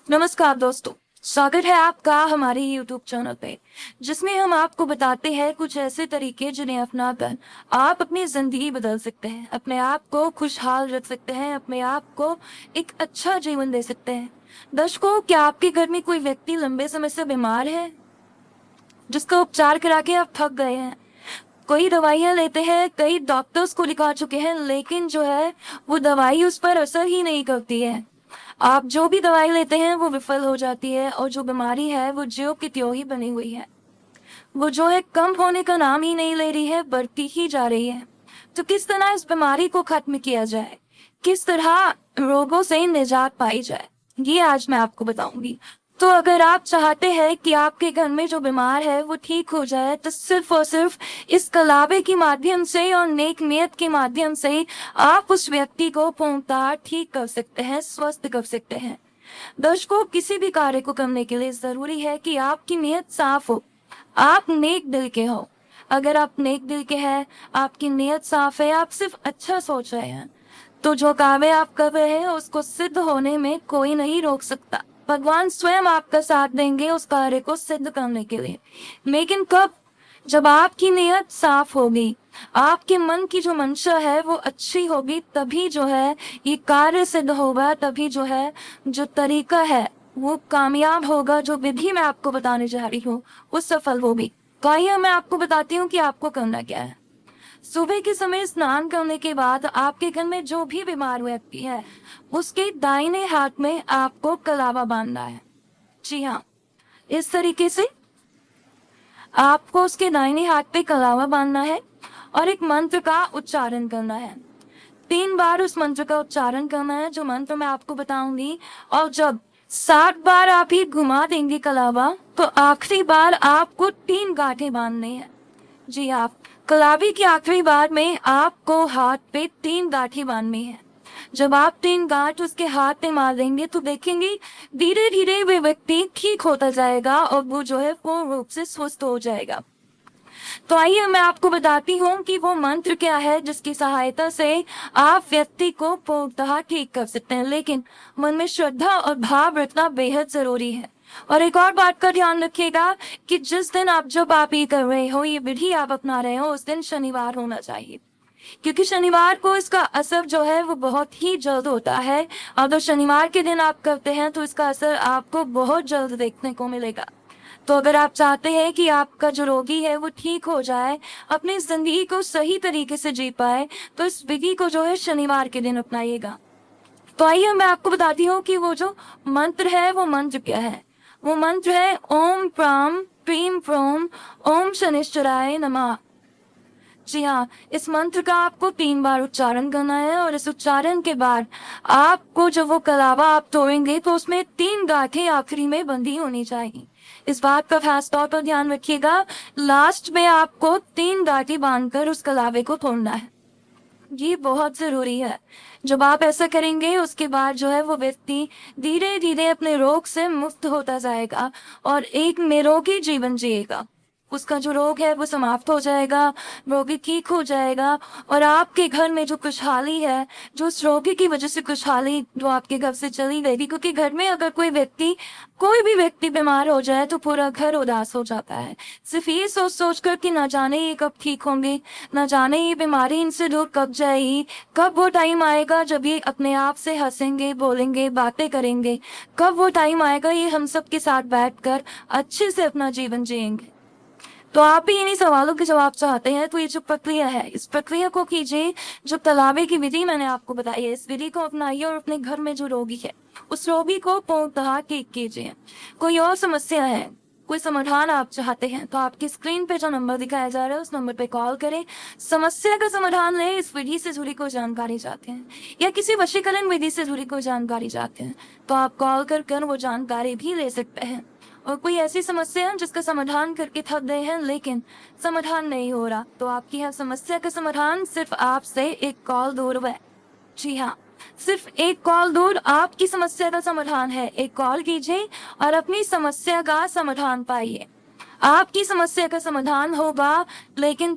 नमस्कार दोस्तों। स्वागत है आपका हमारे YouTube चैनल पे, जिसमें हम आपको बताते हैं कुछ ऐसे तरीके जिन्हें अपनाकर आप अपनी जिंदगी बदल सकते हैं, अपने आप को खुशहाल रख सकते हैं, अपने आप को एक अच्छा जीवन दे सकते हैं। दर्शकों, क्या आपके घर में कोई व्यक्ति लंबे समय से बीमार है, जिसका उपचार करा के आप थक गए हैं? कोई दवाइयां लेते हैं, कई डॉक्टर्स को दिखा चुके हैं, लेकिन जो है वो दवाई उस पर असर ही नहीं करती है। आप जो भी दवाई लेते हैं वो विफल हो जाती है, और जो बीमारी है वो ज्यों की त्यों ही बनी हुई है। वो जो है कम होने का नाम ही नहीं ले रही है, बढ़ती ही जा रही है। तो किस तरह इस बीमारी को खत्म किया जाए, किस तरह रोगों से निजात पाई जाए, ये आज मैं आपको बताऊंगी। तो अगर आप चाहते हैं कि आपके घर में जो बीमार है वो ठीक हो जाए, तो सिर्फ और सिर्फ इस कलावे के माध्यम से और नेक नियत के माध्यम से आप उस व्यक्ति को पूर्णतः ठीक कर सकते हैं, स्वस्थ कर सकते हैं। दर्शकों, किसी भी कार्य को करने के लिए जरूरी है कि आपकी नियत साफ हो, आप नेक दिल के हो। अगर आप नेक दिल के हैं, आपकी नियत साफ है, आप सिर्फ अच्छा सोच रहे हैं, तो जो कार्य आप कर रहे हैं उसको सिद्ध होने में कोई नहीं रोक सकता। भगवान स्वयं आपका साथ देंगे उस कार्य को सिद्ध करने के लिए। लेकिन कब? जब आपकी नियत साफ होगी, आपके मन की जो मंशा है वो अच्छी होगी, तभी जो है ये कार्य सिद्ध होगा, तभी जो है जो तरीका है वो कामयाब होगा। जो विधि मैं आपको बताने जा रही हूँ वो सफल होगी। तो आइए मैं आपको बताती हूँ कि आपको करना क्या है। सुबह के समय स्नान करने के बाद आपके घर में जो भी बीमार व्यक्ति है, उसके दाहिने हाथ में आपको कलावा बांधना है। जी हाँ, इस तरीके से आपको उसके दाहिने हाथ पे कलावा बांधना है और एक मंत्र का उच्चारण करना है। 3 बार उस मंत्र का उच्चारण करना है, जो मंत्र मैं आपको बताऊंगी। और जब 7 बार आप ही घुमा देंगे कलावा, तो आखिरी बार आपको 3 गांठें बांधनी है। जी, आप कलावी की आखिरी बार में आपको हाथ पे 3 गांठें बांधनी है। जब आप 3 गांठ उसके हाथ पे मार देंगे, तो देखेंगे धीरे धीरे वे व्यक्ति ठीक होता जाएगा और वो जो है पूर्ण रूप से स्वस्थ हो जाएगा। तो आइए मैं आपको बताती हूँ कि वो मंत्र क्या है जिसकी सहायता से आप व्यक्ति को पूर्णतः ठीक कर सकते हैं। लेकिन मन में श्रद्धा और भाव रखना बेहद जरूरी है। और एक और बात का ध्यान रखिएगा कि जिस दिन जब आप ये कर रहे हो, ये विधि आप अपना रहे हो, उस दिन शनिवार होना चाहिए, क्योंकि शनिवार को इसका असर जो है वो बहुत ही जल्द होता है। और तो शनिवार के दिन आप करते हैं तो इसका असर आपको बहुत जल्द देखने को मिलेगा। तो अगर आप चाहते हैं कि आपका जो रोगी है वो ठीक हो जाए, अपनी जिंदगी को सही तरीके से जी पाए, तो इस विधि को जो है शनिवार के दिन अपनाइएगा। तो आइए मैं आपको बताती हूँ कि वो जो मंत्र है वो मंत्र क्या है। वो मंत्र है ओम प्राम प्रीम प्रोम ओम शनिश्चराय नमः। जी हाँ, इस मंत्र का आपको 3 बार उच्चारण करना है, और इस उच्चारण के बाद आपको जो वो कलावा आप तोड़ेंगे तो उसमें 3 गांठें आखिरी में बंधी होनी चाहिए। इस बात का खास तौर पर ध्यान रखिएगा, लास्ट में आपको 3 गांठें बांधकर उस कलावे को तोड़ना है। ये बहुत जरूरी है। जब आप ऐसा करेंगे, उसके बाद जो है वो व्यक्ति धीरे धीरे अपने रोग से मुक्त होता जाएगा और एक निरोगी जीवन जिएगा। उसका जो रोग है वो समाप्त हो जाएगा, रोगी ठीक हो जाएगा, और आपके घर में जो खुशहाली है, जो उस रोगी की वजह से खुशहाली जो आपके घर से चली गई थी, क्योंकि घर में अगर कोई भी व्यक्ति बीमार हो जाए तो पूरा घर उदास हो जाता है, सिर्फ ये सोच सोच कर कि ना जाने ये कब ठीक होंगे, ना जाने ये बीमारी इनसे दूर कब जाएगी, कब वो टाइम आएगा जब ये अपने आप से हंसेंगे, बोलेंगे, बातें करेंगे, कब वो टाइम आएगा ये हम सब के साथ बैठकर अच्छे से अपना जीवन जिएंगे। तो आप भी इन्हीं सवालों के जवाब चाहते हैं, तो ये जो प्रक्रिया है, इस प्रक्रिया को कीजिए। जो कलावे की विधि मैंने आपको बताई है, इस विधि को अपनाइए और अपने घर में जो रोगी है उस रोगी को पूर्णतः ठीक कीजिए। कोई और समस्या है, कोई समाधान आप चाहते हैं, तो आपकी स्क्रीन पे जो नंबर दिखाया जा रहा है उस नंबर पे कॉल करें, समस्या का समाधान लें। इस विधि से जुड़ी कोई जानकारी चाहते हैं या किसी वशीकरण विधि से जुड़ी कोई जानकारी चाहते हैं, तो आप कॉल कर वो जानकारी भी ले सकते हैं। और कोई ऐसी समस्या है जिसका समाधान करके थक गए हैं लेकिन समाधान नहीं हो रहा, तो आपकी हर समस्या का समाधान सिर्फ आपसे एक कॉल दूर है। जी हाँ, सिर्फ एक कॉल दूर आपकी समस्या का समाधान है। एक कॉल कीजिए और अपनी समस्या का समाधान पाइए। आपकी समस्या का समाधान होगा, लेकिन